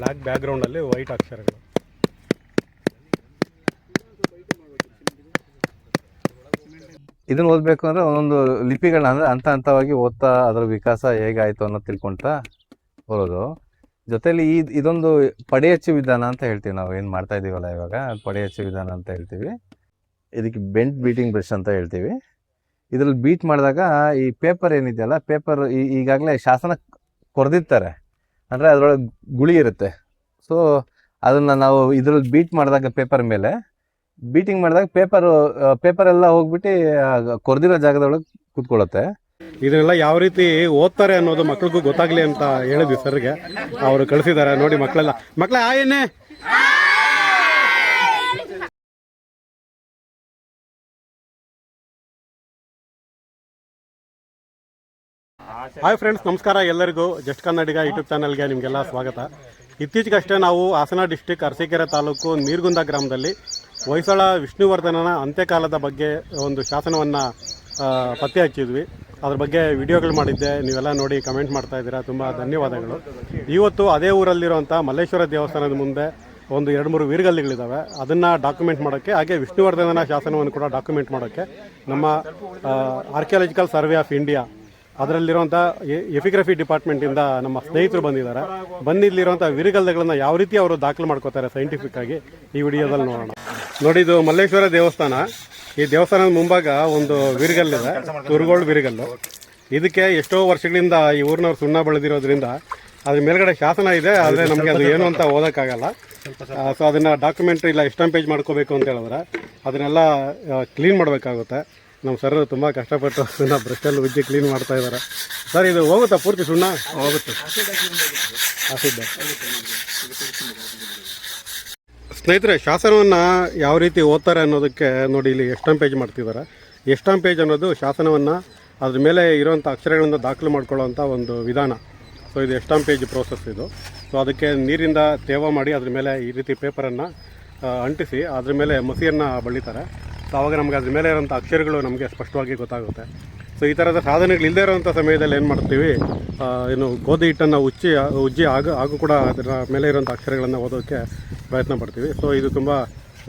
Black ಬ್ಯಾಕ್ಗ್ರೌಂಡಲ್ಲಿ white ಅಕ್ಷರಗಳು. ಇದನ್ನು ಓದಬೇಕು ಅಂದರೆ ಒಂದೊಂದು ಲಿಪಿಗಳನ್ನ ಅಂದರೆ ಹಂತವಾಗಿ ಓದ್ತಾ ಅದರ ವಿಕಾಸ ಹೇಗಾಯಿತು ಅನ್ನೋದು ತಿಳ್ಕೊಳ್ತಾ ಬರೋದು. ಜೊತೆಲಿ ಇದೊಂದು ಪಡೆಯಚ್ಚು ವಿಧಾನ ಅಂತ ಹೇಳ್ತೀವಿ. ನಾವು ಏನು ಮಾಡ್ತಾ ಇದ್ದೀವಲ್ಲ ಇವಾಗ ಪಡೆಯಚ್ಚು ವಿಧಾನ ಅಂತ ಹೇಳ್ತೀವಿ. ಇದಕ್ಕೆ ಬೆಂಟ್ ಬೀಟಿಂಗ್ ಬ್ರಷ್ ಅಂತ ಹೇಳ್ತೀವಿ. ಇದರಲ್ಲಿ ಬೀಟ್ ಮಾಡಿದಾಗ ಈ ಪೇಪರ್ ಏನಿದೆಯಲ್ಲ, ಪೇಪರ್ ಈಗಾಗಲೇ ಶಾಸನ ಕೊರೆದಿರ್ತಾರೆ, ಅಂದರೆ ಅದರೊಳಗೆ ಗುಳಿ ಇರುತ್ತೆ. ಸೊ ಅದನ್ನು ನಾವು ಇದರಲ್ಲಿ ಬೀಟ್ ಮಾಡಿದಾಗ ಪೇಪರ್ ಮೇಲೆ ಬೀಟಿಂಗ್ ಮಾಡಿದಾಗ ಪೇಪರ್ ಎಲ್ಲ ಹೋಗ್ಬಿಟ್ಟು ಕೊರೆದಿರೋ ಜಾಗದೊಳಗೆ ಕೂತ್ಕೊಳ್ಳುತ್ತೆ. ಇದನ್ನೆಲ್ಲ ಯಾವ ರೀತಿ ಓದ್ತಾರೆ ಅನ್ನೋದು ಮಕ್ಳಿಗೂ ಗೊತ್ತಾಗ್ಲಿ ಅಂತ ಹೇಳಿದ್ವಿ ಸರ್ಗೆ. ಅವರು ಕಳಿಸಿದ್ದಾರೆ ನೋಡಿ. ಮಕ್ಕಳ ಆಯನ್ನೇ ಹಾಯ್ ಫ್ರೆಂಡ್ಸ್, ನಮಸ್ಕಾರ ಎಲ್ಲರಿಗೂ. ಜಸ್ಟ್ ಕನ್ನಡಿಗ ಯೂಟ್ಯೂಬ್ ಚಾನಲ್ಗೆ ನಿಮಗೆಲ್ಲ ಸ್ವಾಗತ. ಇತ್ತೀಚೆಗಷ್ಟೇ ನಾವು ಹಾಸನ ಡಿಸ್ಟಿಕ್ ಅರಸೀಕೆರೆ ತಾಲೂಕು ನೀರ್ಗುಂದ ಗ್ರಾಮದಲ್ಲಿ ಹೊಯ್ಸಳ ವಿಷ್ಣುವರ್ಧನನ ಅಂತ್ಯಕಾಲದ ಬಗ್ಗೆ ಒಂದು ಶಾಸನವನ್ನು ಪತ್ತೆ ಹಚ್ಚಿದ್ವಿ. ಅದ್ರ ಬಗ್ಗೆ ವಿಡಿಯೋಗಳು ಮಾಡಿದ್ದೆ, ನೀವೆಲ್ಲ ನೋಡಿ ಕಮೆಂಟ್ ಮಾಡ್ತಾ ಇದ್ದೀರಾ, ತುಂಬ ಧನ್ಯವಾದಗಳು. ಇವತ್ತು ಅದೇ ಊರಲ್ಲಿರುವಂಥ ಮಲ್ಲೇಶ್ವರ ದೇವಸ್ಥಾನದ ಮುಂದೆ ಒಂದು 2-3 ವೀರಗಲ್ಲಿಗಳಿದ್ದಾವೆ. ಅದನ್ನು ಡಾಕ್ಯುಮೆಂಟ್ ಮಾಡೋಕ್ಕೆ, ಹಾಗೆ ವಿಷ್ಣುವರ್ಧನನ ಶಾಸನವನ್ನು ಕೂಡ ಡಾಕ್ಯುಮೆಂಟ್ ಮಾಡೋಕ್ಕೆ ನಮ್ಮ ಆರ್ಕಿಯಾಲಜಿಕಲ್ ಸರ್ವೆ ಆಫ್ ಇಂಡಿಯಾ ಅದರಲ್ಲಿರುವಂಥ ಎಪಿಗ್ರಫಿ ಡಿಪಾರ್ಟ್ಮೆಂಟಿಂದ ನಮ್ಮ ಸ್ನೇಹಿತರು ಬಂದಿದ್ದಾರೆ. ಬಂದಿಲ್ಲಿರುವಂಥ ವೀರಗಲ್ಲುಗಳನ್ನು ಯಾವ ರೀತಿ ಅವರು ದಾಖಲು ಮಾಡ್ಕೋತಾರೆ ಸೈಂಟಿಫಿಕ್ ಆಗಿ ಈ ವಿಡಿಯೋದಲ್ಲಿ ನೋಡೋಣ. ನೋಡಿ, ಇದು ಮಲ್ಲೇಶ್ವರ ದೇವಸ್ಥಾನ. ಈ ದೇವಸ್ಥಾನದ ಮುಂಭಾಗ ಒಂದು ವೀರಗಲ್ಲಿದೆ, ತುರುಗೋಳ್ ವೀರಗಲ್ಲು. ಇದಕ್ಕೆ ಎಷ್ಟೋ ವರ್ಷಗಳಿಂದ ಈ ಊರಿನವ್ರು ಸುಣ್ಣ ಬೆಳೆದಿರೋದ್ರಿಂದ ಅದ್ರ ಮೇಲ್ಗಡೆ ಶಾಸನ ಇದೆ, ಆದರೆ ನಮಗೆ ಅದು ಏನು ಅಂತ ಓದೋಕ್ಕಾಗಲ್ಲ. ಸೊ ಅದನ್ನು ಡಾಕ್ಯುಮೆಂಟ್ರಿ ಇಲ್ಲ ಎಸ್ಟಾಂಪೇಜ್ ಮಾಡ್ಕೋಬೇಕು ಅಂತ ಹೇಳಿದ್ರೆ ಅದನ್ನೆಲ್ಲ ಕ್ಲೀನ್ ಮಾಡಬೇಕಾಗುತ್ತೆ. ನಮ್ಮ ಸರ್ ತುಂಬ ಕಷ್ಟಪಟ್ಟು ಅದನ್ನು ಬ್ರಷಲ್ಲಿ ಉಜ್ಜಿ ಕ್ಲೀನ್ ಮಾಡ್ತಾ ಇದ್ದಾರೆ. ಸರ್, ಇದು ಹೋಗುತ್ತಾ ಪೂರ್ತಿ ಸುಣ್ಣ? ಹೋಗುತ್ತೆ. ಸ್ನೇಹಿತರೆ, ಶಾಸನವನ್ನು ಯಾವ ರೀತಿ ಓದ್ತಾರೆ ಅನ್ನೋದಕ್ಕೆ ನೋಡಿ ಇಲ್ಲಿ ಎಸ್ಟಾಂಪೇಜ್ ಮಾಡ್ತಿದ್ದಾರೆ. ಎಸ್ಟಾಂಪೇಜ್ ಅನ್ನೋದು ಶಾಸನವನ್ನು ಅದ್ರ ಮೇಲೆ ಇರೋವಂಥ ಅಕ್ಷರಗಳಿಂದ ದಾಖಲು ಮಾಡ್ಕೊಳ್ಳೋವಂಥ ಒಂದು ವಿಧಾನ. ಸೊ ಇದು ಎಸ್ಟಾಂಪೇಜ್ ಪ್ರೋಸೆಸ್ ಇದು. ಸೊ ಅದಕ್ಕೆ ನೀರಿಂದ ತೇವ ಮಾಡಿ ಅದ್ರ ಮೇಲೆ ಈ ರೀತಿ ಪೇಪರನ್ನು ಅಂಟಿಸಿ ಅದ್ರ ಮೇಲೆ ಮಸಿಯನ್ನು ಬಳಿತಾರೆ. ಸೊ ಆವಾಗ ನಮಗೆ ಅದ್ರ ಮೇಲೆ ಇರೋಂಥ ಅಕ್ಷರಗಳು ನಮಗೆ ಸ್ಪಷ್ಟವಾಗಿ ಗೊತ್ತಾಗುತ್ತೆ. ಸೊ ಈ ಥರದ ಸಾಧನೆಗಳು ಇಲ್ಲದೇ ಇರೋವಂಥ ಸಮಯದಲ್ಲಿ ಏನು ಮಾಡ್ತೀವಿ, ಗೋಧಿ ಹಿಟ್ಟನ್ನು ಉಜ್ಜಿ ಹಾಗೂ ಕೂಡ ಅದರ ಮೇಲೆ ಇರೋಂಥ ಅಕ್ಷರಗಳನ್ನು ಓದೋಕ್ಕೆ ಪ್ರಯತ್ನ ಪಡ್ತೀವಿ. ಸೊ ಇದು ತುಂಬ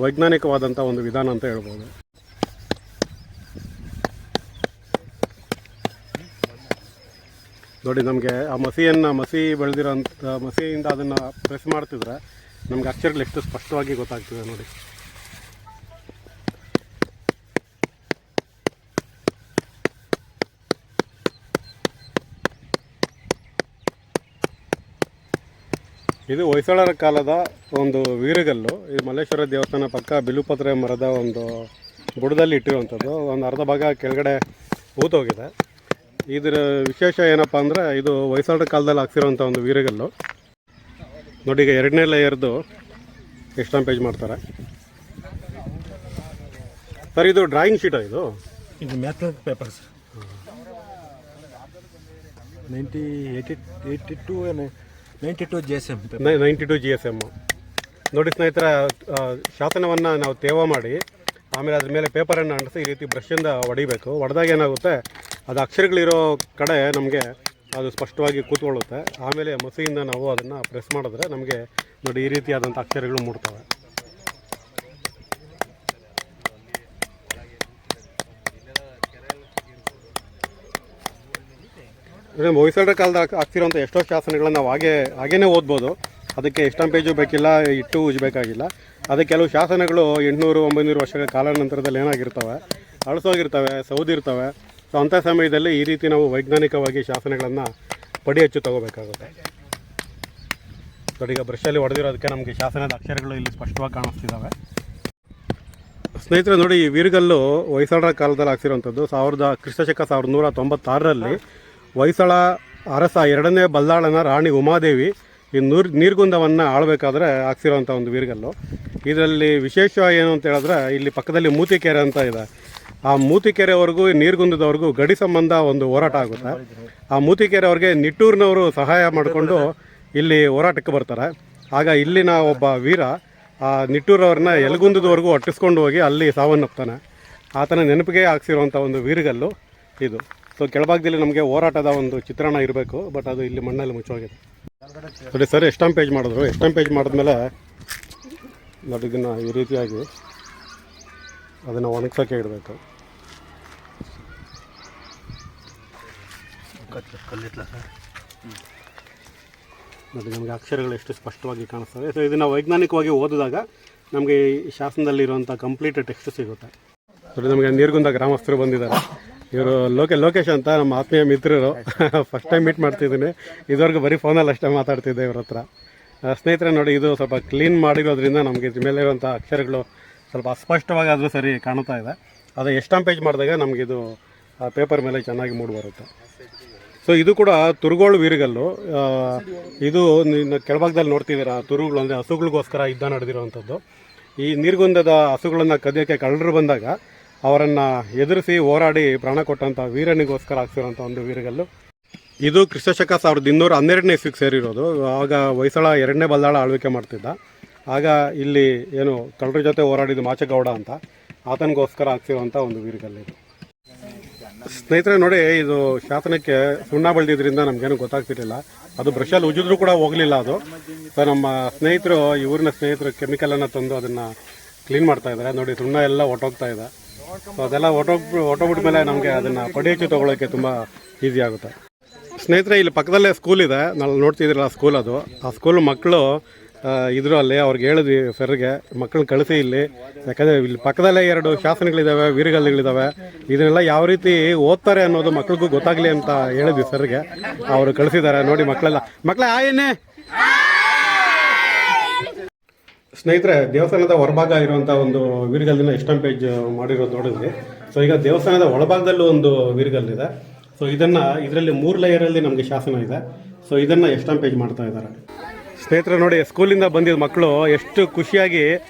ವೈಜ್ಞಾನಿಕವಾದಂಥ ಒಂದು ವಿಧಾನ ಅಂತ ಹೇಳ್ಬೋದು. ನೋಡಿ, ನಮಗೆ ಆ ಮಸಿ ಬೆಳೆದಿರೋಂಥ ಮಸಿಯಿಂದ ಅದನ್ನು ಪ್ರೆಸ್ ಮಾಡ್ತಿದ್ರೆ ನಮಗೆ ಅಕ್ಷರಗಳು ಎಷ್ಟು ಸ್ಪಷ್ಟವಾಗಿ ಗೊತ್ತಾಗ್ತಿದೆ ನೋಡಿ. ಇದು ಹೊಯ್ಸಳರ ಕಾಲದ ಒಂದು ವೀರಗಲ್ಲು. ಇದು ಮಲ್ಲೇಶ್ವರ ದೇವಸ್ಥಾನ ಪಕ್ಕ ಬಿಲ್ಲುಪತ್ರೆ ಮರದ ಒಂದು ಬುಡದಲ್ಲಿ ಇಟ್ಟಿರುವಂಥದ್ದು. ಒಂದು ಅರ್ಧ ಭಾಗ ಕೆಳಗಡೆ ಊತೋಗಿದೆ. ಇದರ ವಿಶೇಷ ಏನಪ್ಪ ಅಂದರೆ ಇದು ಹೊಯ್ಸಳರ ಕಾಲದಲ್ಲಿ ಹಾಕ್ಸಿರೋಂಥ ಒಂದು ವೀರಗಲ್ಲು. ನೋಡಿ, ಈಗ 2ನೇ ಲೇಯರ್ದು ಎಸ್ಟಾಂಪೇಜ್ ಮಾಡ್ತಾರೆ. ಸರ್, ಇದು ಡ್ರಾಯಿಂಗ್ ಶೀಟಾ? ಇದು ಮ್ಯಾಥ್ ಪೇಪರ್ಸ್ 92 GSM. 92 GSM. ನೋಡಿ ಸ್ನೇಹಿತರೆ, ಶಾಸನವನ್ನು ನಾವು ತೇವ ಮಾಡಿ ಆಮೇಲೆ ಅದ್ರ ಮೇಲೆ ಪೇಪರನ್ನು ಅಂಟಿಸಿ ಈ ರೀತಿ ಬ್ರಷಿಂದ ಹೊಡಿಬೇಕು. ಹೊಡೆದಾಗ ಏನಾಗುತ್ತೆ, ಅದು ಅಕ್ಷರಗಳಿರೋ ಕಡೆ ನಮಗೆ ಅದು ಸ್ಪಷ್ಟವಾಗಿ ಕೂತ್ಕೊಳ್ಳುತ್ತೆ. ಆಮೇಲೆ ಮಸಿಯಿಂದ ನಾವು ಅದನ್ನು ಪ್ರೆಸ್ ಮಾಡಿದ್ರೆ ನಮಗೆ ನೋಡಿ ಈ ರೀತಿಯಾದಂಥ ಅಕ್ಷರಗಳು ಮೂಡ್ತವೆ. ಹೊಯ್ಸಳರ ಕಾಲದ ಆಗ್ತಿರೋಂಥ ಎಷ್ಟೋ ಶಾಸನಗಳನ್ನು ನಾವು ಹಾಗೇ ಓದ್ಬೋದು. ಅದಕ್ಕೆ ಎಸ್ಟಾಂಪೇಜು ಬೇಕಿಲ್ಲ, ಇಟ್ಟು ಉಜ್ಬೇಕಾಗಿಲ್ಲ. ಅದಕ್ಕೆ ಕೆಲವು ಶಾಸನಗಳು 800-900 ವರ್ಷಗಳ ಕಾಲಾನಂತರದಲ್ಲಿ ಏನಾಗಿರ್ತವೆ, ಅಳಿಸೋಗಿರ್ತವೆ, ಸೌದಿರ್ತವೆ. ಸೊ ಅಂಥ ಸಮಯದಲ್ಲಿ ಈ ರೀತಿ ನಾವು ವೈಜ್ಞಾನಿಕವಾಗಿ ಶಾಸನಗಳನ್ನು ಪಡಿ ಹಚ್ಚು ತಗೋಬೇಕಾಗುತ್ತೆ. ಈಗ ಬ್ರಷಲ್ಲಿ ಹೊಡೆದಿರೋದಕ್ಕೆ ನಮಗೆ ಶಾಸನದ ಅಕ್ಷರಗಳು ಇಲ್ಲಿ ಸ್ಪಷ್ಟವಾಗಿ ಕಾಣಿಸ್ತಿದ್ದಾವೆ. ಸ್ನೇಹಿತರೆ ನೋಡಿ, ಈ ವೀರಗಲ್ಲು ಹೊಯ್ಸಳರ ಕಾಲದಲ್ಲಿ ಹಾಕ್ಸಿರೋಂಥದ್ದು. ಕ್ರಿಸ್ತಶಕ 1196ರಲ್ಲಿ ಹೊಯ್ಸಳ ಅರಸ 2ನೇ ಬಲ್ಲಾಳನ ರಾಣಿ ಉಮಾದೇವಿ ಈ ನೀರ್ಗುಂದವನ್ನು ಆಳಬೇಕಾದ್ರೆ ಹಾಕ್ಸಿರೋಂಥ ಒಂದು ವೀರಗಲ್ಲು. ಇದರಲ್ಲಿ ವಿಶೇಷ ಏನು ಅಂತ ಹೇಳಿದ್ರೆ, ಇಲ್ಲಿ ಪಕ್ಕದಲ್ಲಿ ಮೂತಿಕೆರೆ ಅಂತ ಇದೆ. ಆ ಮೂತಿಕೆರೆವರೆಗೂ ನೀರ್ಗುಂದದವರೆಗೂ ಗಡಿ ಸಂಬಂಧ ಒಂದು ಹೋರಾಟ ಆಗುತ್ತೆ. ಆ ಮೂತಿಕೆರೆಯವ್ರಿಗೆ ನಿಟ್ಟೂರಿನವರು ಸಹಾಯ ಮಾಡಿಕೊಂಡು ಇಲ್ಲಿ ಹೋರಾಟಕ್ಕೆ ಬರ್ತಾರೆ. ಆಗ ಇಲ್ಲಿನ ಒಬ್ಬ ವೀರ ಆ ನಿಟ್ಟೂರವ್ರನ್ನ ಯಲಗುಂದದವರೆಗೂ ಅಟ್ಟಿಸ್ಕೊಂಡು ಹೋಗಿ ಅಲ್ಲಿ ಸಾವನ್ನಪ್ತಾನೆ. ಆತನ ನೆನಪಿಗೆ ಹಾಕ್ಸಿರುವಂಥ ಒಂದು ವೀರಗಲ್ಲು ಇದು. ಸೊ ಕೆಳಭಾಗದಲ್ಲಿ ನಮಗೆ ಹೋರಾಟದ ಒಂದು ಚಿತ್ರಣ ಇರಬೇಕು, ಬಟ್ ಅದು ಇಲ್ಲಿ ಮಣ್ಣಲ್ಲಿ ಮುಚ್ಚೋಗಿದೆ. ನೋಡಿ ಸರ್ ಎಸ್ಟಾಂಪೇಜ್ ಮಾಡಿದ್ರು. ಎಸ್ಟಾಂಪೇಜ್ ಮಾಡಿದ್ಮೇಲೆ ನೋಡಿ ಇದನ್ನು ಈ ರೀತಿಯಾಗಿ ಅದನ್ನು ಒಣಗ್ಸೋಕ್ಕೆ ಇಡಬೇಕು. ನೋಡಿ ನಮಗೆ ಅಕ್ಷರಗಳು ಎಷ್ಟು ಸ್ಪಷ್ಟವಾಗಿ ಕಾಣಿಸ್ತವೆ. ಸೊ ಇದನ್ನು ವೈಜ್ಞಾನಿಕವಾಗಿ ಓದಿದಾಗ ನಮಗೆ ಈ ಶಾಸನದಲ್ಲಿರುವಂಥ ಕಂಪ್ಲೀಟ್ ಟೆಕ್ಸ್ಟ್ ಸಿಗುತ್ತೆ. ನೋಡಿ ನಮಗೆ ನೀರ್ಗುಂದ ಗ್ರಾಮಸ್ಥರು ಬಂದಿದ್ದಾರೆ. ಇವರು ಲೋಕೇಶ್ ಅಂತ ನಮ್ಮ ಆತ್ಮೀಯ ಮಿತ್ರರು. ಫಸ್ಟ್ ಟೈಮ್ ಮೀಟ್ ಮಾಡ್ತಿದ್ದೀನಿ. ಇದುವರೆಗೂ ಬರೀ ಫೋನಲ್ಲಿ ಅಷ್ಟೇ ಮಾತಾಡ್ತಿದ್ದೆ ಇವ್ರ ಹತ್ರ. ಸ್ನೇಹಿತರೆ ನೋಡಿ, ಇದು ಸ್ವಲ್ಪ ಕ್ಲೀನ್ ಮಾಡಿರೋದ್ರಿಂದ ನಮಗೆ ಇದ್ರ ಮೇಲೆ ಇರುವಂಥ ಅಕ್ಷರಗಳು ಸ್ವಲ್ಪ ಅಸ್ಪಷ್ಟವಾಗಿ ಆದರೂ ಸರಿ ಕಾಣ್ತಾ ಇದೆ. ಅದು ಎಸ್ಟಾಂಪೇಜ್ ಮಾಡಿದಾಗ ನಮಗಿದು ಪೇಪರ್ ಮೇಲೆ ಚೆನ್ನಾಗಿ ಮೂಡಿ ಬರುತ್ತೆ. ಸೊ ಇದು ಕೂಡ ತುರುಗೋಳು ವೀರಗಲ್ಲು. ಇದು ಕೆಳಭಾಗದಲ್ಲಿ ನೋಡ್ತಿದ್ದೀರಾ, ತುರುಗಳು ಅಂದರೆ ಹಸುಗಳಿಗೋಸ್ಕರ ಯುದ್ಧ ನಡೆದಿರುವಂಥದ್ದು. ಈ ನೀರ್ಗುಂದದ ಹಸುಗಳನ್ನು ಕದಿಯೋಕ್ಕೆ ಕಳ್ಳರು ಬಂದಾಗ ಅವರನ್ನು ಎದುರಿಸಿ ಹೋರಾಡಿ ಪ್ರಾಣ ಕೊಟ್ಟಂಥ ವೀರನಿಗೋಸ್ಕರ ಹಾಕ್ಸಿರೋಂಥ ಒಂದು ವೀರಗಲ್ಲು. ಇದು ಕ್ರಿಸ್ತಶಕ 1212ನೇ ಇಸ್ವಿಗೆ ಸೇರಿರೋದು. ಆಗ ಹೊಯ್ಸಳ 2ನೇ ಬಲ್ಲಾಳ ಆಳ್ವಿಕೆ ಮಾಡ್ತಿದ್ದ. ಆಗ ಇಲ್ಲಿ ಏನು ಕಳ್ಳರ ಜೊತೆ ಹೋರಾಡಿದ್ದು ಮಾಚಗೌಡ ಅಂತ, ಆತನಿಗೋಸ್ಕರ ಹಾಕ್ಸಿರುವಂಥ ಒಂದು ವೀರಗಲ್ಲು ಇದು. ಸ್ನೇಹಿತರೆ ನೋಡಿ, ಇದು ಶಾಸನಕ್ಕೆ ಸುಣ್ಣ ಬಳ್ದಿದ್ರಿಂದ ನಮಗೇನು ಗೊತ್ತಾಗ್ತಿರಲಿಲ್ಲ. ಅದು ಬ್ರಷಲ್ಲಿ ಉಜ್ಜಿದ್ರೂ ಕೂಡ ಹೋಗಲಿಲ್ಲ ಅದು. ಸೊ ನಮ್ಮ ಸ್ನೇಹಿತರು, ಈ ಊರಿನ ಸ್ನೇಹಿತರು ಕೆಮಿಕಲನ್ನು ತಂದು ಅದನ್ನು ಕ್ಲೀನ್ ಮಾಡ್ತಾ ಇದ್ದಾರೆ. ನೋಡಿ ಸುಣ್ಣ ಎಲ್ಲ ಹೊಟ್ಟೋಗ್ತಾ ಇದೆ. ಸೊ ಅದೆಲ್ಲ ಹೊಟ್ಟೋಗ್ಬಿಟ್ಟ ಮೇಲೆ ನಮಗೆ ಅದನ್ನು ಪಡಿಯಚ್ಚು ತೊಗೊಳೋಕ್ಕೆ ತುಂಬ ಈಸಿ ಆಗುತ್ತೆ. ಸ್ನೇಹಿತರೆ ಇಲ್ಲಿ ಪಕ್ಕದಲ್ಲೇ ಸ್ಕೂಲ್ ಇದೆ, ನಾವು ನೋಡ್ತಿದ್ದೀರಲ್ಲ ಸ್ಕೂಲ್ ಅದು. ಆ ಸ್ಕೂಲ್ ಮಕ್ಕಳು ಇದ್ರು ಅಲ್ಲಿ. ಅವ್ರಿಗೆ ಹೇಳಿದ್ವಿ ಸರ್ಗೆ, ಮಕ್ಕಳನ್ನ ಕಳಿಸಿ ಇಲ್ಲಿ, ಯಾಕಂದರೆ ಇಲ್ಲಿ ಪಕ್ಕದಲ್ಲೇ 2 ಶಾಸನಗಳಿದ್ದಾವೆ, ವೀರಗಲ್ಲುಗಳಿದ್ದಾವೆ. ಇದನ್ನೆಲ್ಲ ಯಾವ ರೀತಿ ಓದ್ತಾರೆ ಅನ್ನೋದು ಮಕ್ಳಿಗೂ ಗೊತ್ತಾಗಲಿ ಅಂತ ಹೇಳಿದ್ವಿ ಸರ್ಗೆ. ಅವರು ಕಳಿಸಿದ್ದಾರೆ. ನೋಡಿ ಮಕ್ಕಳ ಆಯನ್ನೇ. ಸ್ನೇಹಿತರೆ, ದೇವಸ್ಥಾನದ ಹೊರಭಾಗ ಇರುವಂಥ ಒಂದು ವೀರಗಲ್ಲಿನ ಎಸ್ಟಾಂಪೇಜ್ ಮಾಡಿರೋದು ನೋಡಿದ್ವಿ. ಸೊ ಈಗ ದೇವಸ್ಥಾನದ ಒಳಭಾಗದಲ್ಲೂ ಒಂದು ವೀರಗಲ್ಲಿದೆ. ಸೊ ಇದರಲ್ಲಿ 3 ಲೇಯರಲ್ಲಿ ನಮಗೆ ಶಾಸನ ಇದೆ. ಸೊ ಇದನ್ನು ಎಸ್ಟಾಂಪೇಜ್ ಮಾಡ್ತಾ ಇದ್ದಾರೆ. ಸ್ನೇಹಿತರೆ ನೋಡಿ, ಸ್ಕೂಲಿಂದ ಬಂದಿದ್ದ ಮಕ್ಕಳು ಎಷ್ಟು ಖುಷಿಯಾಗಿ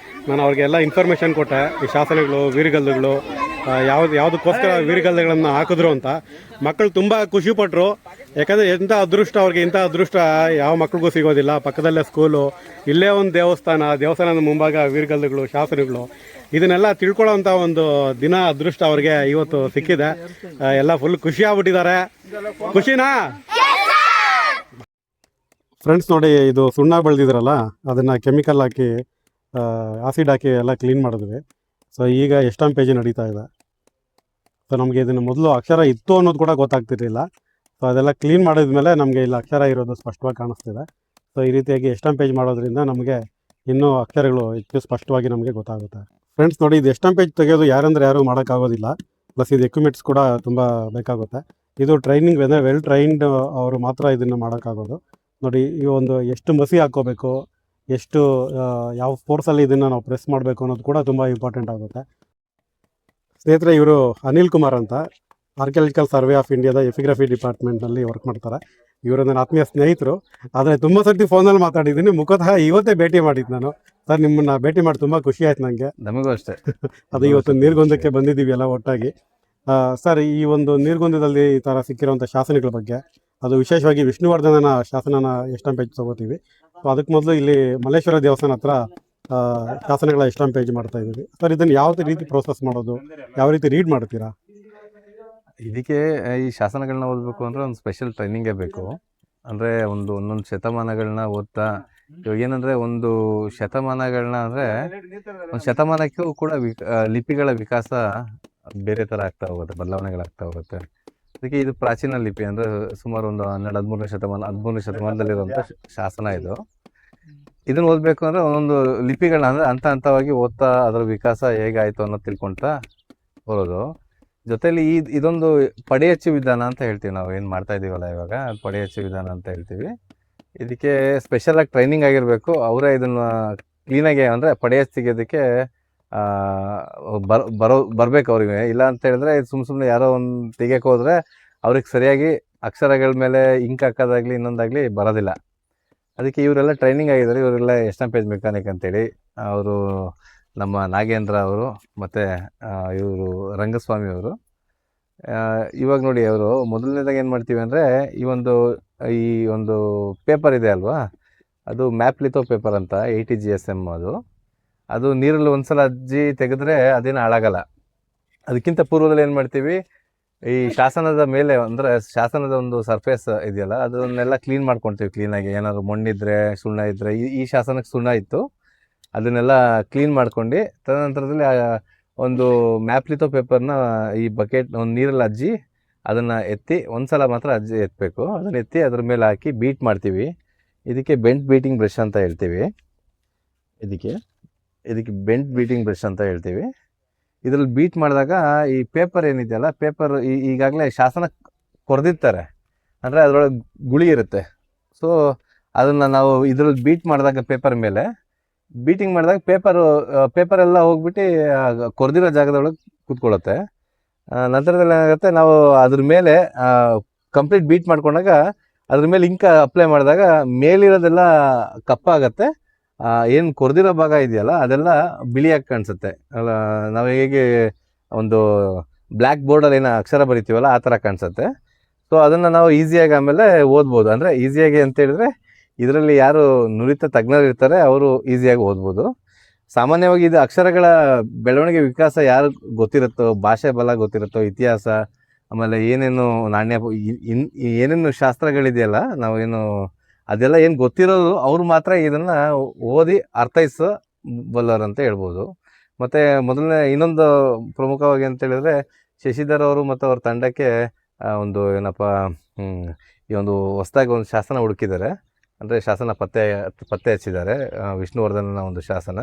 ನಾನು ಅವ್ರಿಗೆಲ್ಲ ಇನ್ಫಾರ್ಮೇಷನ್ ಕೊಟ್ಟೆ. ಈ ಶಾಸನಗಳು, ವೀರಗಲ್ಲುಗಳು ಯಾವುದಕ್ಕೋಸ್ಕರ ವೀರಗಲ್ಲುಗಳನ್ನು ಹಾಕಿದ್ರು ಅಂತ. ಮಕ್ಕಳು ತುಂಬ ಖುಷಿಪಟ್ಟರು. ಯಾಕಂದರೆ ಅದೃಷ್ಟ ಅವ್ರಿಗೆ, ಇಂಥ ಅದೃಷ್ಟ ಯಾವ ಮಕ್ಳಿಗೂ ಸಿಗೋದಿಲ್ಲ. ಪಕ್ಕದಲ್ಲೇ ಸ್ಕೂಲು, ಇಲ್ಲೇ ಒಂದು ದೇವಸ್ಥಾನದ ಮುಂಭಾಗ ವೀರಗಲ್ಲುಗಳು, ಶಾಸನಗಳು, ಇದನ್ನೆಲ್ಲ ತಿಳ್ಕೊಳ್ಳೋಂಥ ಒಂದು ದಿನ ಅದೃಷ್ಟ ಅವ್ರಿಗೆ ಇವತ್ತು ಸಿಕ್ಕಿದೆ. ಎಲ್ಲ ಫುಲ್ ಖುಷಿ ಆಗ್ಬಿಟ್ಟಿದ್ದಾರೆ. ಖುಷಿನಾ ಫ್ರೆಂಡ್ಸ್? ನೋಡಿ, ಇದು ಸುಣ್ಣ ಬೆಳೆದಿದ್ರಲ್ಲ, ಅದನ್ನು ಕೆಮಿಕಲ್ ಹಾಕಿ ಆಸಿಡ್ ಹಾಕಿ ಎಲ್ಲ ಕ್ಲೀನ್ ಮಾಡಿದ್ವಿ. ಸೊ ಈಗ ಎಸ್ಟಾಂಪೇಜ್ ನಡೀತಾ ಇದೆ. ಸೊ ನಮಗೆ ಇದನ್ನು ಮೊದಲು ಅಕ್ಷರ ಇತ್ತು ಅನ್ನೋದು ಕೂಡ ಗೊತ್ತಾಗ್ತಿರ್ಲಿಲ್ಲ. ಸೊ ಅದೆಲ್ಲ ಕ್ಲೀನ್ ಮಾಡಿದ್ಮೇಲೆ ನಮಗೆ ಇಲ್ಲಿ ಅಕ್ಷರ ಇರೋದು ಸ್ಪಷ್ಟವಾಗಿ ಕಾಣಿಸ್ತಿದೆ. ಸೊ ಈ ರೀತಿಯಾಗಿ ಎಸ್ಟಾಂಪೇಜ್ ಮಾಡೋದ್ರಿಂದ ನಮಗೆ ಇನ್ನೂ ಅಕ್ಷರಗಳು ಹೆಚ್ಚು ಸ್ಪಷ್ಟವಾಗಿ ನಮಗೆ ಗೊತ್ತಾಗುತ್ತೆ. ಫ್ರೆಂಡ್ಸ್ ನೋಡಿ, ಇದು ಎಸ್ಟಾಂಪೇಜ್ ತೆಗೆಯೋದು ಯಾರು ಮಾಡೋಕ್ಕಾಗೋದಿಲ್ಲ. ಪ್ಲಸ್ ಇದು ಎಕ್ವಿಪ್ಮೆಂಟ್ಸ್ ಕೂಡ ತುಂಬ ಬೇಕಾಗುತ್ತೆ. ಇದು ಟ್ರೈನಿಂಗ್ ವೆಲ್ ಟ್ರೈನ್ಡ್ ಅವರು ಮಾತ್ರ ಇದನ್ನು ಮಾಡೋಕ್ಕಾಗೋದು. ನೋಡಿ, ಈ ಒಂದು ಎಷ್ಟು ಮಸಿ ಹಾಕ್ಕೋಬೇಕು, ಎಷ್ಟು ಯಾವ ಫೋರ್ಸಲ್ಲಿ ಇದನ್ನು ನಾವು ಪ್ರೆಸ್ ಮಾಡಬೇಕು ಅನ್ನೋದು ಕೂಡ ತುಂಬ ಇಂಪಾರ್ಟೆಂಟ್ ಆಗುತ್ತೆ. ಸ್ನೇಹಿತರೆ, ಇವರು ಅನಿಲ್ ಕುಮಾರ್ ಅಂತ ಆರ್ಕಿಯಾಲಜಿಕಲ್ ಸರ್ವೆ ಆಫ್ ಇಂಡಿಯಾದ ಎಪಿಗ್ರಫಿ ಡಿಪಾರ್ಟ್ಮೆಂಟ್ನಲ್ಲಿ ವರ್ಕ್ ಮಾಡ್ತಾರೆ. ಇವರು ನನ್ನ ಆತ್ಮೀಯ ಸ್ನೇಹಿತರು. ಆದರೆ ತುಂಬ ಸರ್ತಿ ಫೋನಲ್ಲಿ ಮಾತಾಡಿದ್ದೀನಿ. ಮುಖತಃ ಇವತ್ತೇ ಭೇಟಿ ಮಾಡಿದ್ದು ನಾನು. ಸರ್, ನಿಮ್ಮನ್ನು ಭೇಟಿ ಮಾಡಿ ತುಂಬ ಖುಷಿ ಆಯ್ತು ನನಗೆ. ನಮಗೂ ಅಷ್ಟೇ. ಅದು ಇವತ್ತು ನೀರ್ಗುಂದಕ್ಕೆ ಬಂದಿದ್ದೀವಿ ಎಲ್ಲ ಒಟ್ಟಾಗಿ. ಸರ್, ಈ ಒಂದು ನೀರ್ಗುಂದದಲ್ಲಿ ಈ ಥರ ಸಿಕ್ಕಿರುವಂಥ ಶಾಸನಗಳ ಬಗ್ಗೆ, ಅದು ವಿಶೇಷವಾಗಿ ವಿಷ್ಣುವರ್ಧನನ ಶಾಸನನ ಎಸ್ಟಾಂಪೇಜ್ ತೊಗೋತೀವಿ. ಸೊ ಅದಕ್ಕೆ ಮೊದಲು ಇಲ್ಲಿ ಮಲ್ಲೇಶ್ವರ ದೇವಸ್ಥಾನ ಹತ್ರ ಶಾಸನಗಳ ಎಸ್ಟಾಂಪೇಜ್ ಮಾಡ್ತಾ ಇದ್ದೀವಿ. ಸರ್, ಇದನ್ನು ಯಾವ ರೀತಿ ಪ್ರೋಸೆಸ್ ಮಾಡೋದು, ಯಾವ ರೀತಿ ರೀಡ್ ಮಾಡ್ತೀರಾ? ಇದಕ್ಕೆ ಈ ಶಾಸನಗಳನ್ನ ಓದಬೇಕು ಅಂದರೆ ಒಂದು ಸ್ಪೆಷಲ್ ಟ್ರೈನಿಂಗೇ ಬೇಕು. ಅಂದರೆ ಒಂದೊಂದು ಶತಮಾನಗಳನ್ನ ಓದ್ತಾ, ಇವಾಗ ಏನಂದರೆ ಒಂದು ಶತಮಾನಗಳನ್ನ ಅಂದರೆ ಒಂದು ಶತಮಾನಕ್ಕೂ ಕೂಡ ಲಿಪಿಗಳ ವಿಕಾಸ ಬೇರೆ ಥರ ಆಗ್ತಾ ಹೋಗುತ್ತೆ, ಬದಲಾವಣೆಗಳಾಗ್ತಾ ಹೋಗುತ್ತೆ. ಅದಕ್ಕೆ ಇದು ಪ್ರಾಚೀನ ಲಿಪಿ, ಅಂದರೆ ಸುಮಾರು ಒಂದು 13ನೇ ಶತಮಾನದಲ್ಲಿರುವಂಥ ಶಾಸನ ಇದು. ಇದನ್ನು ಓದಬೇಕು ಅಂದರೆ ಒಂದೊಂದು ಲಿಪಿಗಳನ್ನ ಅಂದರೆ ಹಂತವಾಗಿ ಓದ್ತಾ ಅದರ ವಿಕಾಸ ಹೇಗಾಯಿತು ಅನ್ನೋದು ತಿಳ್ಕೊಳ್ತಾ ಬರೋದು. ಜೊತೆಲಿ ಇದೊಂದು ಪಡೆಯಚ್ಚು ವಿಧಾನ ಅಂತ ಹೇಳ್ತೀವಿ ನಾವು. ಏನು ಮಾಡ್ತಾ ಇದ್ದೀವಲ್ಲ ಇವಾಗ, ಪಡೆಯಚ್ಚು ವಿಧಾನ ಅಂತ ಹೇಳ್ತೀವಿ. ಇದಕ್ಕೆ ಸ್ಪೆಷಲಾಗಿ ಟ್ರೈನಿಂಗ್ ಆಗಿರಬೇಕು. ಅವರೇ ಇದನ್ನು ಕ್ಲೀನಾಗಿ ಅಂದರೆ ಪಡೆಯಚ್ಚು ತೆಗೆಯೋದಕ್ಕೆ ಬರಬೇಕು ಅವ್ರಿಗೆ. ಇಲ್ಲ ಅಂತ ಹೇಳಿದ್ರೆ ಸುಮ್ಮನೆ ಯಾರೋ ಒಂದು ತೆಗಿಯೋಕೆ ಹೋದರೆ ಅವ್ರಿಗೆ ಸರಿಯಾಗಿ ಅಕ್ಷರಗಳ ಮೇಲೆ ಇಂಕ್ ಹಾಕೋದಾಗಲಿ ಇನ್ನೊಂದಾಗಲಿ ಬರೋದಿಲ್ಲ. ಅದಕ್ಕೆ ಇವರೆಲ್ಲ ಟ್ರೈನಿಂಗ್ ಆಗಿದ್ದಾರೆ. ಇವರೆಲ್ಲ ಎಸ್ಟಾಂಪೇಜ್ ಮೆಕ್ಯಾನಿಕ್ ಅಂತೇಳಿ, ಅವರು ನಮ್ಮ ನಾಗೇಂದ್ರ ಅವರು ಮತ್ತು ಇವರು ರಂಗಸ್ವಾಮಿ ಅವರು. ಇವಾಗ ನೋಡಿ, ಅವರು ಮೊದಲನೇದಾಗಿ ಏನು ಮಾಡ್ತೀವಿ ಅಂದರೆ ಈ ಒಂದು ಪೇಪರ್ ಇದೆ ಅಲ್ವಾ, ಅದು ಮ್ಯಾಪ್ ಲಿಥೋ ಪೇಪರ್ ಅಂತ 80 GSM ಅದು ನೀರಲ್ಲಿ ಒಂದ್ಸಲ ಅಜ್ಜಿ ತೆಗೆದ್ರೆ ಅದೇನು ಹಾಳಾಗಲ್ಲ. ಅದಕ್ಕಿಂತ ಪೂರ್ವದಲ್ಲಿ ಏನು ಮಾಡ್ತೀವಿ, ಈ ಶಾಸನದ ಮೇಲೆ ಅಂದರೆ ಶಾಸನದ ಒಂದು ಸರ್ಫೇಸ್ ಇದೆಯಲ್ಲ ಅದನ್ನೆಲ್ಲ ಕ್ಲೀನ್ ಮಾಡ್ಕೊಳ್ತೀವಿ ಕ್ಲೀನಾಗಿ. ಏನಾದ್ರು ಮಣ್ಣಿದ್ರೆ ಸುಣ್ಣ ಇದ್ದರೆ ಈ ಶಾಸನಕ್ಕೆ ಸುಣ್ಣ ಇತ್ತು, ಅದನ್ನೆಲ್ಲ ಕ್ಲೀನ್ ಮಾಡ್ಕೊಂಡು ತದನಂತರದಲ್ಲಿ ಒಂದು ಮ್ಯಾಪ್ಲಿತೋ ಪೇಪರ್ನ ಈ ಬಕೆಟ್ ಒಂದು ನೀರಲ್ಲಿ ಅಜ್ಜಿ ಅದನ್ನು ಎತ್ತಿ ಒಂದು ಸಲ ಮಾತ್ರ ಅಜ್ಜಿ ಎತ್ತಬೇಕು. ಅದನ್ನು ಎತ್ತಿ ಅದ್ರ ಮೇಲೆ ಹಾಕಿ ಬೀಟ್ ಮಾಡ್ತೀವಿ. ಇದಕ್ಕೆ ಬೆಂಟ್ ಬೀಟಿಂಗ್ ಬ್ರಷ್ ಅಂತ ಹೇಳ್ತೀವಿ. ಇದಕ್ಕೆ ಬೆಂಟ್ ಬೀಟಿಂಗ್ ಬ್ರಷ್ ಅಂತ ಹೇಳ್ತೀವಿ. ಇದರಲ್ಲಿ ಬೀಟ್ ಮಾಡಿದಾಗ ಈ ಪೇಪರ್ ಏನಿದೆಯಲ್ಲ, ಪೇಪರ್ ಈಗಾಗಲೇ ಶಾಸನ ಕೊರೆದಿರ್ತಾರೆ, ಅಂದರೆ ಅದರೊಳಗೆ ಗುಳಿ ಇರುತ್ತೆ. ಸೊ ಅದನ್ನು ನಾವು ಇದರಲ್ಲಿ ಬೀಟ್ ಮಾಡಿದಾಗ ಪೇಪರ್ ಮೇಲೆ ಬೀಟಿಂಗ್ ಮಾಡಿದಾಗ ಪೇಪರ್ ಎಲ್ಲ ಹೋಗ್ಬಿಟ್ಟು ಕೊರೆದಿರೋ ಜಾಗದೊಳಗೆ ಕೂತ್ಕೊಳ್ಳುತ್ತೆ. ನಂತರದಲ್ಲಿ ಏನಾಗುತ್ತೆ, ನಾವು ಅದ್ರ ಮೇಲೆ ಕಂಪ್ಲೀಟ್ ಬೀಟ್ ಮಾಡ್ಕೊಂಡಾಗ ಅದ್ರ ಮೇಲೆ ಇಂಕ ಅಪ್ಲೈ ಮಾಡಿದಾಗ ಮೇಲಿರೋದೆಲ್ಲ ಕಪ್ಪಾಗತ್ತೆ, ಏನು ಕೊರೆದಿರೋ ಭಾಗ ಇದೆಯಲ್ಲ ಅದೆಲ್ಲ ಬಿಳಿಯಾಗಿ ಕಾಣಿಸುತ್ತೆ. ನಾವು ಹೇಗೆ ಒಂದು ಬ್ಲ್ಯಾಕ್ ಬೋರ್ಡಲ್ಲಿ ಏನೋ ಅಕ್ಷರ ಬರಿತೀವಲ್ಲ ಆ ಥರ ಕಾಣಿಸುತ್ತೆ. ಸೊ ಅದನ್ನು ನಾವು ಈಸಿಯಾಗಿ ಆಮೇಲೆ ಓದ್ಬೋದು. ಅಂದರೆ ಈಸಿಯಾಗಿ ಅಂತ ಹೇಳಿದ್ರೆ ಇದರಲ್ಲಿ ಯಾರು ನುರಿತ ತಜ್ಞರು ಇರ್ತಾರೆ ಅವರು ಈಸಿಯಾಗಿ ಓದ್ಬೋದು. ಸಾಮಾನ್ಯವಾಗಿ ಇದು ಅಕ್ಷರಗಳ ಬೆಳವಣಿಗೆ ವಿಕಾಸ ಯಾರು ಗೊತ್ತಿರುತ್ತೋ, ಭಾಷೆ ಬಲ ಗೊತ್ತಿರುತ್ತೋ, ಇತಿಹಾಸ, ಆಮೇಲೆ ಏನೇನು ನಾಣ್ಯ ಏನೇನು ಶಾಸ್ತ್ರಗಳಿದೆಯಲ್ಲ ನಾವೇನು ಅದೆಲ್ಲ ಏನು ಗೊತ್ತಿರೋದು ಅವ್ರು ಮಾತ್ರ ಇದನ್ನು ಓದಿ ಅರ್ಥೈಸಬಲ್ಲರು ಅಂತ ಹೇಳ್ಬೋದು. ಮತ್ತು ಮೊದಲನೇ ಇನ್ನೊಂದು ಪ್ರಮುಖವಾಗಿ ಅಂತ ಹೇಳಿದ್ರೆ ಶಶಿಧರ್ ಅವರು ಮತ್ತು ಅವ್ರ ತಂಡಕ್ಕೆ ಒಂದು ಏನಪ್ಪ ಈ ಒಂದು ಹೊಸದಾಗಿ ಒಂದು ಶಾಸನ ಹುಡುಕಿದ್ದಾರೆ. ಅಂದರೆ ಶಾಸನ ಪತ್ತೆ ಹಚ್ಚಿದ್ದಾರೆ, ವಿಷ್ಣುವರ್ಧನನ ಒಂದು ಶಾಸನ.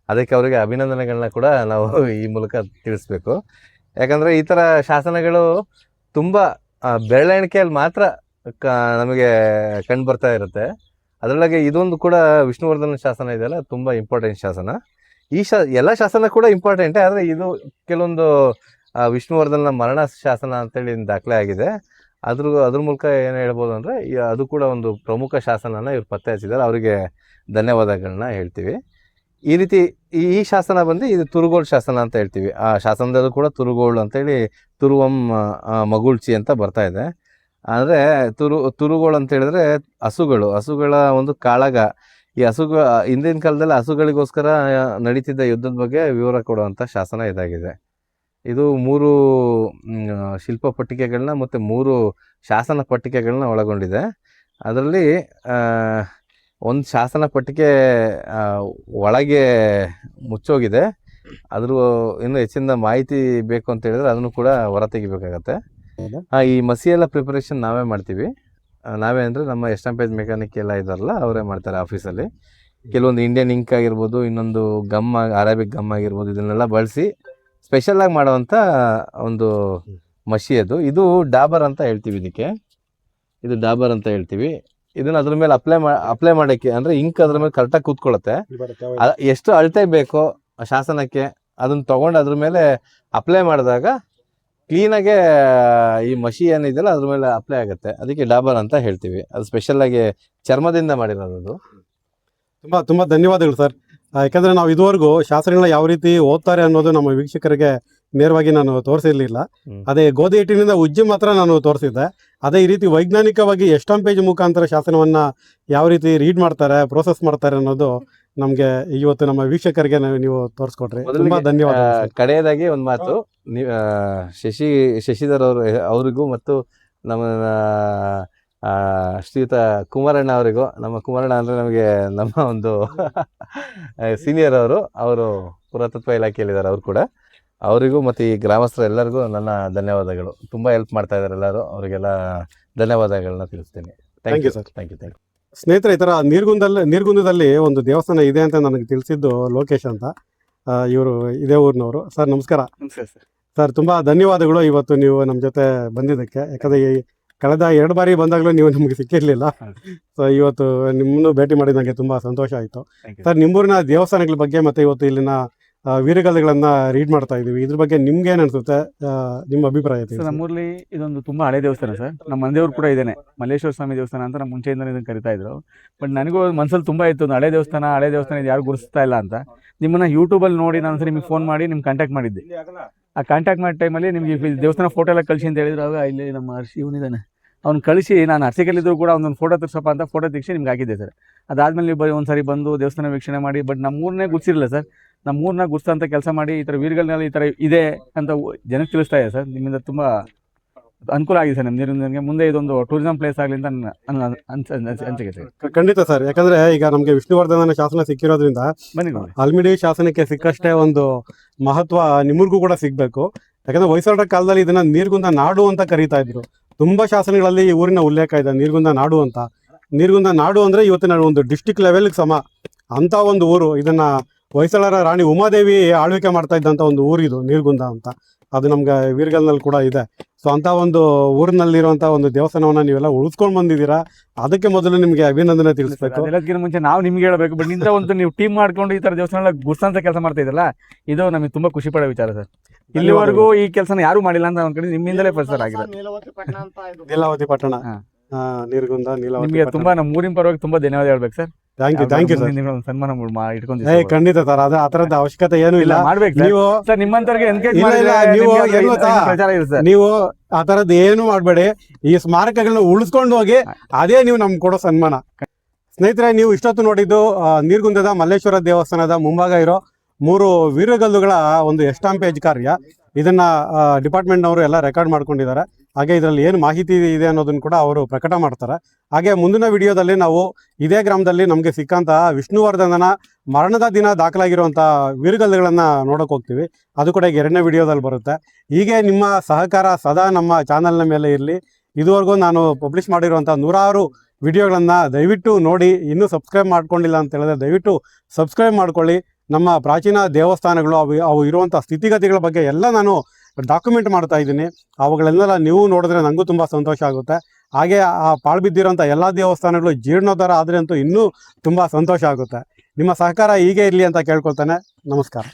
ಅದಕ್ಕೆ ಅವರಿಗೆ ಅಭಿನಂದನೆಗಳನ್ನ ಕೂಡ ನಾವು ಈ ಮೂಲಕ ತಿಳಿಸ್ಬೇಕು. ಯಾಕಂದರೆ ಈ ಥರ ಶಾಸನಗಳು ತುಂಬ ಬೆರಳೆಣಿಕೆಯಲ್ಲಿ ಮಾತ್ರ ನಮಗೆ ಕಂಡು ಬರ್ತಾ ಇರುತ್ತೆ. ಅದರೊಳಗೆ ಇದೊಂದು ಕೂಡ ವಿಷ್ಣುವರ್ಧನ ಶಾಸನ ಇದೆಯಲ್ಲ, ತುಂಬ ಇಂಪಾರ್ಟೆಂಟ್ ಶಾಸನ. ಈ ಎಲ್ಲ ಶಾಸನ ಕೂಡ ಇಂಪಾರ್ಟೆಂಟೇ, ಆದರೆ ಇದು ಕೆಲವೊಂದು ವಿಷ್ಣುವರ್ಧನ ಮರಣ ಶಾಸನ ಅಂತೇಳಿ ದಾಖಲೆ ಆಗಿದೆ. ಅದ್ರ ಮೂಲಕ ಏನು ಹೇಳ್ಬೋದು ಅಂದರೆ ಅದು ಕೂಡ ಒಂದು ಪ್ರಮುಖ ಶಾಸನನ ಇವ್ರು ಪತ್ತೆ ಹಚ್ಚಿದ್ದಾರೆ. ಅವರಿಗೆ ಧನ್ಯವಾದಗಳನ್ನ ಹೇಳ್ತೀವಿ. ಈ ರೀತಿ ಈ ಶಾಸನ ಬಂದು ಇದು ತುರುಗೋಳ್ ಶಾಸನ ಅಂತ ಹೇಳ್ತೀವಿ. ಆ ಶಾಸನದಲ್ಲೂ ಕೂಡ ತುರುಗೋಳು ಅಂತೇಳಿ ತುರುವಂ ಮಗುಳ್ಚಿ ಅಂತ ಬರ್ತಾ ಇದೆ. ಅಂದರೆ ತುರುಗೋಳು ಅಂತ ಹೇಳಿದ್ರೆ ಹಸುಗಳ ಒಂದು ಕಾಳಗ. ಈ ಹಿಂದಿನ ಕಾಲದಲ್ಲಿ ಹಸುಗಳಿಗೋಸ್ಕರ ನಡೀತಿದ್ದ ಯುದ್ಧದ ಬಗ್ಗೆ ವಿವರ ಕೊಡುವಂಥ ಶಾಸನ ಇದಾಗಿದೆ. ಇದು 3 ಶಿಲ್ಪ ಪಟ್ಟಿಕೆಗಳನ್ನ ಮತ್ತು 3 ಶಾಸನ ಪಟ್ಟಿಕೆಗಳನ್ನ ಒಳಗೊಂಡಿದೆ. ಅದರಲ್ಲಿ ಒಂದು ಶಾಸನ ಪಟ್ಟಿಕೆ ಒಳಗೆ ಮುಚ್ಚೋಗಿದೆ. ಅದ್ರ ಇನ್ನೂ ಹೆಚ್ಚಿನ ಮಾಹಿತಿ ಬೇಕು ಅಂತ ಹೇಳಿದ್ರೆ ಅದನ್ನು ಕೂಡ ಹೊರ ತೆಗಿಬೇಕಾಗತ್ತೆ. ಈ ಮಸಿಯೆಲ್ಲ ಪ್ರಿಪರೇಷನ್ ನಾವೇ ಮಾಡ್ತೀವಿ. ನಾವೇ ಅಂದರೆ ನಮ್ಮ ಎಸ್ಟಾಂಪೇಜ್ ಮೆಕ್ಯಾನಿಕ್ ಎಲ್ಲ ಇದಾರಲ್ಲ ಅವರೇ ಮಾಡ್ತಾರೆ ಆಫೀಸಲ್ಲಿ. ಕೆಲವೊಂದು ಇಂಡಿಯನ್ ಇಂಕ್ ಆಗಿರ್ಬೋದು, ಇನ್ನೊಂದು ಗಮ್ ಅರೇಬಿಕ್ ಗಮ್ ಆಗಿರ್ಬೋದು, ಇದನ್ನೆಲ್ಲ ಬಳಸಿ ಸ್ಪೆಷಲಾಗಿ ಮಾಡುವಂಥ ಒಂದು ಮಷಿ ಅದು. ಇದು ಡಾಬರ್ ಅಂತ ಹೇಳ್ತೀವಿ. ಇದು ಡಾಬರ್ ಅಂತ ಹೇಳ್ತೀವಿ. ಇದನ್ನು ಅದ್ರ ಮೇಲೆ ಅಪ್ಲೈ ಮಾಡೋಕ್ಕೆ ಅಂದರೆ ಇಂಕ್ ಅದ್ರ ಮೇಲೆ ಕರೆಕ್ಟಾಗಿ ಕೂತ್ಕೊಳ್ಳುತ್ತೆ. ಎಷ್ಟು ಅಳತೆ ಬೇಕೋ ಶಾಸನಕ್ಕೆ ಅದನ್ನು ತೊಗೊಂಡು ಅದ್ರ ಮೇಲೆ ಅಪ್ಲೈ ಮಾಡಿದಾಗ ಕ್ಲೀನಾಗೆ ಈ ಮಷಿ ಏನಿದೆಯಲ್ಲ ಅದ್ರ ಮೇಲೆ ಅಪ್ಲೈ ಆಗುತ್ತೆ. ಅದಕ್ಕೆ ಡಾಬರ್ ಅಂತ ಹೇಳ್ತೀವಿ. ಅದು ಸ್ಪೆಷಲಾಗಿ ಚರ್ಮದಿಂದ ಮಾಡಿರೋದು. ತುಂಬ ಧನ್ಯವಾದಗಳು ಸರ್. ಯಾಕಂದರೆ ನಾವು ಇದುವರೆಗೂ ಶಾಸ್ತ್ರಗಳನ್ನ ಯಾವ ರೀತಿ ಓದ್ತಾರೆ ಅನ್ನೋದು ನಮ್ಮ ವೀಕ್ಷಕರಿಗೆ ನೇರವಾಗಿ ನಾನು ತೋರಿಸಿರ್ಲಿಲ್ಲ. ಅದೇ ಗೋಧಿ ಹಿಟ್ಟಿನಿಂದ ಉಜ್ಜಿ ಮಾತ್ರ ನಾನು ತೋರಿಸಿದ್ದೆ. ಅದೇ ಈ ರೀತಿ ವೈಜ್ಞಾನಿಕವಾಗಿ ಎಸ್ಟಾಂಪೇಜ್ ಮುಖಾಂತರ ಶಾಸನವನ್ನು ಯಾವ ರೀತಿ ರೀಡ್ ಮಾಡ್ತಾರೆ, ಪ್ರೋಸೆಸ್ ಮಾಡ್ತಾರೆ ಅನ್ನೋದು ನಮಗೆ ಇವತ್ತು ನಮ್ಮ ವೀಕ್ಷಕರಿಗೆ ನೀವು ತೋರಿಸ್ಕೊಟ್ರಿ. ತುಂಬ ಧನ್ಯವಾದ. ಕಡೆಯದಾಗಿ ಒಂದು ಮಾತು, ಶಶಿಧರ್ ಅವರಿಗೂ ಮತ್ತು ನಮ್ಮ ಶ್ರೀಯುತ ಕುಮಾರಣ್ಣ ಅವರಿಗೂ, ನಮ್ಮ ಕುಮಾರಣ್ಣ ಅಂದರೆ ನಮಗೆ ನಮ್ಮ ಒಂದು ಸೀನಿಯರ್ ಅವರು ಪುರಾತತ್ವ ಇಲಾಖೆಯಲ್ಲಿದ್ದಾರೆ. ಅವರು ಕೂಡ ಅವರಿಗೂ ಮತ್ತು ಈ ಗ್ರಾಮಸ್ಥರು ಎಲ್ಲರಿಗೂ ನನ್ನ ಧನ್ಯವಾದಗಳು. ತುಂಬ ಹೆಲ್ಪ್ ಮಾಡ್ತಾ ಇದ್ದಾರೆ ಎಲ್ಲರೂ. ಅವರಿಗೆಲ್ಲ ಧನ್ಯವಾದಗಳನ್ನ ತಿಳಿಸ್ತೀನಿ. Thank you sir. Thank you. ಸ್ನೇಹಿತರೆ, ಈ ಥರ ನೀರ್ಗುಂದದಲ್ಲಿ ಒಂದು ದೇವಸ್ಥಾನ ಇದೆ ಅಂತ ನನಗೆ ತಿಳಿಸಿದ್ದು ಲೋಕೇಶ್ ಅಂತ. ಇವರು ಇದೇ ಊರಿನವರು. ಸರ್ ನಮಸ್ಕಾರ. ಸರ್ ತುಂಬ ಧನ್ಯವಾದಗಳು ಇವತ್ತು ನೀವು ನಮ್ಮ ಜೊತೆ ಬಂದಿದ್ದಕ್ಕೆ. ಯಾಕಂದರೆ ಕಳೆದ 2 ಬಾರಿ ಬಂದಾಗಲೂ ನೀವು ನಮಗೆ ಸಿಕ್ಕಿರಲಿಲ್ಲ. ಸೊ ಇವತ್ತು ನಿಮ್ಮನ್ನು ಭೇಟಿ ಮಾಡಿ ನನಗೆ ತುಂಬ ಸಂತೋಷ ಆಯಿತು. ಸರ್, ನಿಮ್ಮೂರಿನ ದೇವಸ್ಥಾನಗಳ ಬಗ್ಗೆ ಮತ್ತು ಇವತ್ತು ಇಲ್ಲಿನ ವೀರಗಾಥೆಗಳನ್ನು ರೀಡ್ ಮಾಡ್ತಾ ಇದ್ದೀವಿ. ಇದ್ರ ಬಗ್ಗೆ ನಿಮ್ಗೆ ಏನು ಅನಿಸುತ್ತೆ, ನಿಮ್ಮ ಅಭಿಪ್ರಾಯ? ಸರ್, ನಮ್ಮೂರಲ್ಲಿ ಇದೊಂದು ತುಂಬ ಹಳೆ ದೇವಸ್ಥಾನ ಸರ್. ನಮ್ಮ ಮನೆದೇವ್ರು ಕೂಡ ಇದ್ದೇನೆ, ಮಲ್ಲೇಶ್ವರ ಸ್ವಾಮಿ ದೇವಸ್ಥಾನ ಅಂತ ನಮ್ಮ ಮುಂಚೆಯಿಂದ ಇದನ್ನು ಕರಿತಾ ಇದ್ರು. ಬಟ್ ನನಗೂ ಮನಸ್ಸಲ್ಲಿ ತುಂಬ ಇತ್ತು, ಒಂದು ಹಳೆ ದೇವಸ್ಥಾನ ಇದು ಯಾರು ಗುರುತಿಸ್ತಾ ಇಲ್ಲ ಅಂತ. ನಿಮ್ಮನ್ನ ಯೂಟ್ಯೂಬಲ್ಲಿ ನೋಡಿ ನಾನು ನಿಮಗೆ ಫೋನ್ ಮಾಡಿ ನಿಮ್ಗೆ ಕಾಂಟ್ಯಾಕ್ಟ್ ಮಾಡಿದ್ದೆ. ಆ ಕಾಂಟ್ಯಾಕ್ಟ್ ಮಾಡಿದ ಟೈಮಲ್ಲಿ ನಿಮಗೆ ದೇವಸ್ಥಾನ ಫೋಟೋ ಎಲ್ಲ ಕಳಿಸಿ ಅಂತ ಹೇಳಿದ್ರು. ಆಗ ಇಲ್ಲಿ ನಮ್ಮ ಶಿವನಿದ್ದಾನೆ, ಅವ್ನು ಕಳಿಸಿ ನಾನು ಅರ್ಸಿಕಲ್ಲಿದ್ರು ಕೂಡ ಒಂದೊಂದು ಫೋಟೋ ತೋರಿಸಪ್ಪ ಅಂತ ಫೋಟೋ ತೆಗಿಸಿ ನಿಮ್ಗೆ ಹಾಕಿದ್ದೆ ಸರ್. ಅದಾದಮೇಲೆ ನೀವು ಒಂದ್ಸರಿ ಬಂದು ದೇವಸ್ಥಾನ ವೀಕ್ಷಣೆ ಮಾಡಿ. But ನಮ್ಮೂರನ್ನೇ ಗುರ್ಸಿರಲಿಲ್ಲ sir. ನಮ್ಮೂರನ್ನ ಗುರ್ಸೋಂಥ ಕೆಲಸ ಮಾಡಿ ಈ ಥರ ವೀರಗಳನ್ನೆಲ್ಲ ಈ ಥರ ಇದೆ ಅಂತ ಜನಕ್ಕೆ ತಿಳಿಸ್ತಾ ಇದೆ ಸರ್. ನಿಮ್ಮಿಂದ ತುಂಬ ಅನುಕೂಲ ಆಗಿದೆ ಸರ್ ನಮ್ಮ ನೀರಿನ ಮುಂದೆ ಇದೊಂದು ಟೂರಿಸಂ ಪ್ಲೇಸ್ ಆಗಲಿ ಅಂತ ಅನ್ಸಿಕೆ ಸರ್. ಖಂಡಿತ ಸರ್, ಯಾಕಂದ್ರೆ ಈಗ ನಮಗೆ ವಿಷ್ಣುವರ್ಧನ ಶಾಸನ ಸಿಕ್ಕಿರೋದ್ರಿಂದ ಬನ್ನಿ ನೋಡಿ. ಹಲ್ಮಿಡಿ ಶಾಸನಕ್ಕೆ ಸಿಕ್ಕಷ್ಟೇ ಒಂದು ಮಹತ್ವ ನಿಮಗೂ ಕೂಡ ಸಿಗ್ಬೇಕು. ಯಾಕಂದ್ರೆ ಹೊಯ್ಸಳರ ಕಾಲದಲ್ಲಿ ಇದನ್ನ ನೀರ್ಗುಂದ ನಾಡು ಅಂತ ಕರೀತಾ ಇದ್ರು. ತುಂಬಾ ಶಾಸನಗಳಲ್ಲಿ ಈ ಊರಿನ ಉಲ್ಲೇಖ ಇದೆ, ನೀರ್ಗುಂದ ನಾಡು ಅಂತ. ನೀರ್ಗುಂದ ನಾಡು ಅಂದ್ರೆ ಇವತ್ತಿನ ಒಂದು ಡಿಸ್ಟಿಕ್ ಲೆವೆಲ್ಗೆ ಸಮ ಅಂತ ಒಂದು ಊರು. ಇದನ್ನ ಹೊಯ್ಸಳರ ರಾಣಿ ಉಮಾದೇವಿ ಆಳ್ವಿಕೆ ಮಾಡ್ತಾ ಇದ್ದಂತ ಒಂದು ಊರಿದು ನೀರ್ಗುಂದ ಅಂತ. ಅದು ನಮ್ಗೆ ವೀರ್ಗಲ್ನಲ್ಲಿ ಕೂಡ ಇದೆ. ಸೊ ಅಂತ ಒಂದು ಊರಿನಲ್ಲಿರುವಂತ ಒಂದು ದೇವಸ್ಥಾನವನ್ನ ನೀವೆಲ್ಲ ಉಳಿಸ್ಕೊಂಡು ಬಂದಿದ್ದೀರಾ. ಅದಕ್ಕೆ ಮೊದಲು ನಿಮ್ಗೆ ಅಭಿನಂದನೆ ತಿಳಿಸ್ಬೇಕು. ಅದೆಲ್ಲದಕ್ಕಿಂತ ಮುಂಚೆ ನಾವು ನಿಮ್ಗೆ ಹೇಳಬೇಕು, ಬಟ್ ನಿಂದ ಒಂದು ನೀವು ಟೀಮ್ ಮಾಡ್ಕೊಂಡು ಈ ತರ ದೇವಸ್ಥಾನ ಗುರ್ಸಂತ ಕೆಲಸ ಮಾಡ್ತಾ ಇದ್ರಲ್ಲ, ಇದು ನಮಗೆ ತುಂಬಾ ಖುಷಿ ಪಡೋ ವಿಚಾರ ಸರ್. ಇಲ್ಲಿವರೆಗೂ ಈ ಕೆಲಸನ ಯಾರು ಮಾಡಿಲ್ಲ ಅಂತ ಅನ್ಕೊಂಡು ನಿಮ್ಮಿಂದಲೇ ಪರಿಸರ ಆಗಿದೆ. ನೀಲಾವತಿ ಪಟ್ಟಣ, ಹಾ. ನೀರ್ಗುಂದ, ನೀಲಾವತಿ ನಿಮಗೆ ಪಟ್ಟಣ. ತುಂಬಾ ನಮ್ಮ ಊರಿನ ಪರವಾಗಿ ತುಂಬಾ ಧನ್ಯವಾದ ಹೇಳ್ಬೇಕು ಸರ್. Thank you sir. ಒಂದು ಸನ್ಮಾನ ಇಟ್ಕೊಂಡಿದ್ದೀವಿ. ಖಂಡಿತ ಸರ್, ಆ ತರದ ಅವಶ್ಯಕತೆ ಏನು ಇಲ್ಲ. ಮಾಡ್ಬೇಕು ನೀವು ಸರ್, ನಿಮ್ಮಂತವ್ರಿಗೆ ಎನ್ಕರೇಜ್ ಇಲ್ಲ, ಇಲ್ಲ, ನೀವು ಏನ್ ಗೊತ್ತಾ? ಪ್ರಚಾರ ಇದೆ ಸರ್. ನೀವು ಆ ತರದ್ ಏನು ಮಾಡ್ಬೇಡಿ. ಈ ಸ್ಮಾರಕಗಳನ್ನ ಉಳಿಸ್ಕೊಂಡು ಹೋಗಿ, ಅದೇ ನೀವು ನಮ್ಗೆ ಕೊಡೋ ಸನ್ಮಾನ. ಸ್ನೇಹಿತರೆ, ನೀವು ಇಷ್ಟೊತ್ತು ನೋಡಿದ್ದು ನೀರ್ಗುಂದದ ಮಲ್ಲೇಶ್ವರ ದೇವಸ್ಥಾನದ ಮುಂಭಾಗ ಇರೋ 3 ವೀರಗಲ್ಲುಗಳ ಒಂದು ಎಸ್ಟಾಂಪೇಜ್ ಕಾರ್ಯ. ಇದನ್ನ ಡಿಪಾರ್ಟ್ಮೆಂಟ್ನವರು ಎಲ್ಲ ರೆಕಾರ್ಡ್ ಮಾಡ್ಕೊಂಡಿದ್ದಾರೆ. ಹಾಗೆ ಇದರಲ್ಲಿ ಏನು ಮಾಹಿತಿ ಇದೆ ಅನ್ನೋದನ್ನು ಕೂಡ ಅವರು ಪ್ರಕಟ ಮಾಡ್ತಾರೆ. ಹಾಗೆ ಮುಂದಿನ ವಿಡಿಯೋದಲ್ಲಿ ನಾವು ಇದೇ ಗ್ರಾಮದಲ್ಲಿ ನಮಗೆ ಸಿಕ್ಕಂತಹ ವಿಷ್ಣುವರ್ಧನನ ಮರಣದ ದಿನ ದಾಖಲಾಗಿರುವಂಥ ವೀರಗಲ್ಲುಗಳನ್ನು ನೋಡೋಕೆ ಹೋಗ್ತೀವಿ. ಅದು ಕೂಡ ಈಗ 2ನೇ ವಿಡಿಯೋದಲ್ಲಿ ಬರುತ್ತೆ. ಹೀಗೆ ನಿಮ್ಮ ಸಹಕಾರ ಸದಾ ನಮ್ಮ ಚಾನಲ್ನ ಮೇಲೆ ಇರಲಿ. ಇದುವರೆಗೂ ನಾನು ಪಬ್ಲಿಷ್ ಮಾಡಿರುವಂಥ 106 ವಿಡಿಯೋಗಳನ್ನು ದಯವಿಟ್ಟು ನೋಡಿ. ಇನ್ನೂ ಸಬ್ಸ್ಕ್ರೈಬ್ ಮಾಡ್ಕೊಂಡಿಲ್ಲ ಅಂತ ಹೇಳಿದ್ರೆ ದಯವಿಟ್ಟು ಸಬ್ಸ್ಕ್ರೈಬ್ ಮಾಡ್ಕೊಳ್ಳಿ. ನಮ್ಮ ಪ್ರಾಚೀನ ದೇವಸ್ಥಾನಗಳು ಅವು ಇರುವಂಥ ಸ್ಥಿತಿಗತಿಗಳ ಬಗ್ಗೆ ಎಲ್ಲ ನಾನು ಡಾಕ್ಯುಮೆಂಟ್ ಮಾಡ್ತಾ ಇದ್ದೀನಿ. ಅವುಗಳನ್ನೆಲ್ಲ ನೀವು ನೋಡಿದ್ರೆ ನನಗೂ ತುಂಬ ಸಂತೋಷ ಆಗುತ್ತೆ. ಹಾಗೆ ಆ ಪಾಳ್ಬಿದ್ದಿರೋಂಥ ಎಲ್ಲ ದೇವಸ್ಥಾನಗಳು ಜೀರ್ಣೋದ್ಧಾರ ಆದರೆ ಅಂತೂ ಇನ್ನೂ ತುಂಬ ಸಂತೋಷ ಆಗುತ್ತೆ. ನಿಮ್ಮ ಸಹಕಾರ ಹೀಗೆ ಇರಲಿ ಅಂತ ಕೇಳ್ಕೊಳ್ತಾನೆ. ನಮಸ್ಕಾರ.